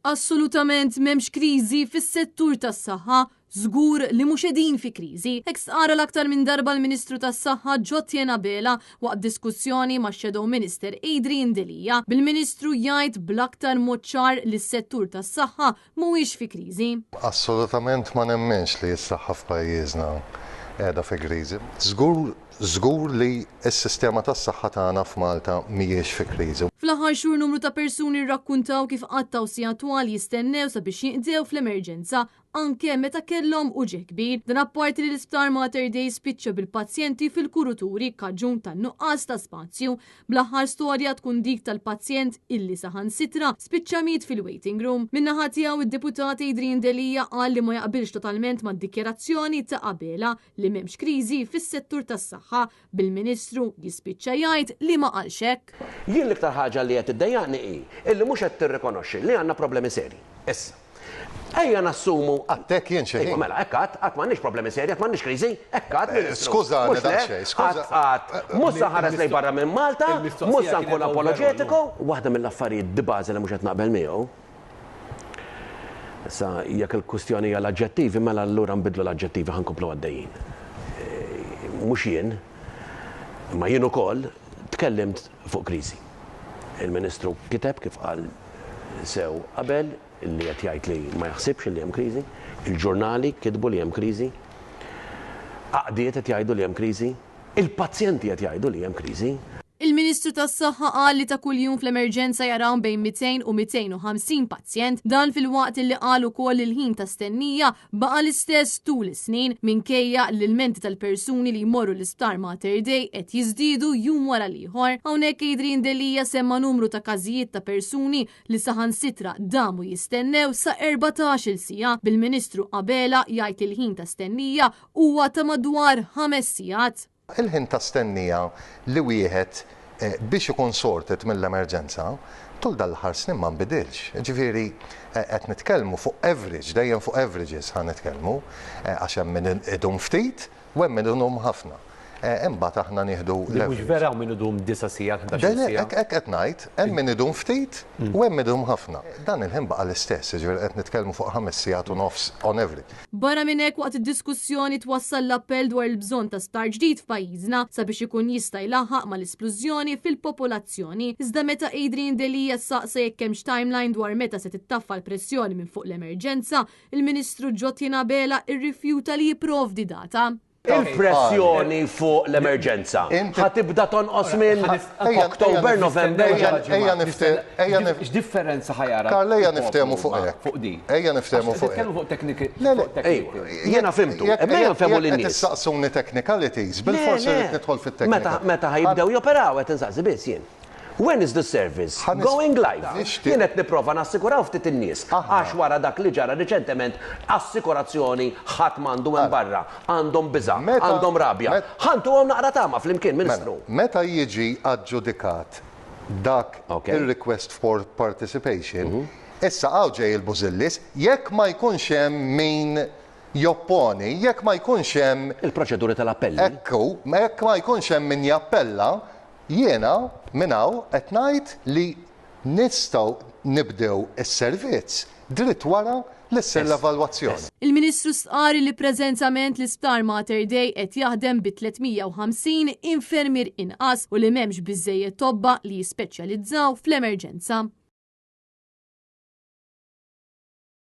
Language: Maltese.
Assolutament m'hemmx kriżi fis-settur tas-saħħa, żgur li mhux qegħdin fi kriżi. Hekk stqara l-aktar minn darba l-Ministru tas-Saħħa Ġotjen Abela waqt diskussjoni ma' Shadow Minister Adrian Delija bil-Ministru jgħid bl-aktar mod ċar li s-settur tas-saħħa mhuwiex fi kriżi. Assolutament ma nemmenx li s-saħħa f'pajjiżna qiegħda fi kriżi. Żgur li s-sistema tas-saħħa tagħna f'Malta mhijiex fi kriżi. Fl-aħħar xhur numru ta' persuni rrakkuntaw kif qatt tawsija twal jistennew sabiex jinqdew fl-emerġenza anke meta kellhom uġigħ kbir. Dan apparti li l-Isptar Mater Dei spiċċa bil-pazjenti fil-kuruturi kaġun tan-nuqqas ta' spazju. Bl-aħħar storja tkun dik tal-pazjent illi saħansitra spiċċa miet fil-waiting room. Min-naħa tiegħu id-deputat Adrian Delija qal li ma jaqbilx totalment mad-dikjerazzjoni ta' Abela li m'hemmx kriżi fis-settur tas-saħħa bil-Ministru jispiċċa jgħid li ma qalx hekk. Jien l-iktar ħaġa li qed iddejjaqni hi illi mhux qed tirrikonoxxi li għandna problemi serji. Issa. Ejja nassumu. Għattek jien xejn. Mela, ekkat, għat m'għandniex problemi serji, għat m'għandniex kriżi, ekkat. Skuża, skuża. Mussa ħares lej barra minn Malta, mussa nkun apologetiku, waħda mill-affarijiet dibażi li mhux qed naqbel miegħu. Issa jekk il-kwistjoni hija l-aġġettivi, mela allura nbidlu l-aġġettivi ħankomplu għaddejjin. Mhux jien, ma jien ukoll tkellimt fuq kriżi. Il-Ministru kiteb kif qal sew qabel illi qed jgħid li ma jaħsibx li hemm kriżi, il-ġurnali kitbu li hemm kriżi, għaqdiet qed jgħidu li hemm kriżi, il-pazjenti qed jgħidu li hemm kriżi. Il-Ministru tas-Saħħa qal li ta' kuljum fl-emerġenza jaraw bejn 200 u 250 pazjent, dan fil-waqt li qal ukoll il-ħin ta' stennija baqa' l-istess tul is-snin minkejja l-ilmenti tal-persuni li jmorru l-Isptar Mater Dei qed jiżdiedu jum wara l-ieħor. Hawnhekk Adrian Delija semma numru ta' każijiet ta' persuni li saħansitra damu jistennew sa 14-il siegħa bil-Ministru Abela jgħid il-ħin ta' stennija huwa ta' madwar 5 sigħat. Il-ħin ta' stennija li wieħed biex ikun sorted mill-emerġenza tul dal-ħar snin ma nbidilx. Ġifieri qed nitkellmu fuq average, dejjem fuq averages ħan nitkellmu għax hemm min idhom ftit u hemm min idhom ħafna. Imbagħad aħna nieħdu mhux vera min idhom 9 sigħat, 11 sigħat. Hekk qed ngħid, hemm min idhom ftit u hemm min idhom ħafna. Dan il-ħin baqa' l-istess, ġifieri qed nitkellmu fuq 5 sigħat u nofs on average. Barra minn hekk waqt id-diskussjoni twassal l-appell dwar il-bżonn ta' sptar ġdid f'pajjiżna sabiex ikun jista' jlaħħaq mal-isplużjoni fil-popolazzjoni. Iżda meta Adrian Delija saqsa jekk hemmx timeline dwar meta se tittaffa l-pressjoni minn fuq l-emerġenza, il-Ministru Ġotjen Abela irrifjuta li jipprovdi data. Il-pressjoni fuq l-emerġenza ħatibda tonqos minn Oktober, November. X'differenza ħajara? Karl, ejja niftehmu fuq hekk. Fuq di. Ejja niftehmu fuq hekk. Fuq tekniki. Jiena fimtu. Ejja nfehmu lin-nies. Tissaqsuni technicalities, bil-forsi rid nidħol fit-teknika. Meta ħajbdew joperaw qed insaqsi biss jien. When is the service going live? Jien qed nipprova nassikuraw ftit in-nies għax wara dak li ġara riċentement assikurazzjoni ħadd m'għandu hemm barra, għandhom biża', għandhom rabja. Ħantuhom naqra tama flimkien, Ministru. Meta jiġi aġġudikat dak il-request for participation, issa għaw ġej il-Bużillis, jekk ma jkunx hemm min jopponi, jekk ma jkunx hemm il-proċeduri tal-appelli. Ekku, jekk ma jkunx hemm min jappella, jiena minnaw qed ngħid li nistgħu nibdew is-servizz dritt wara l-issir l-evalwazzjoni. Il-Ministru stqari li preżentament l-Isptar Mater Dei qed jaħdem bi 350 infermier inqas u li m'hemmx biżżejjed tobba li jispeċjalizzaw fl-emerġenza.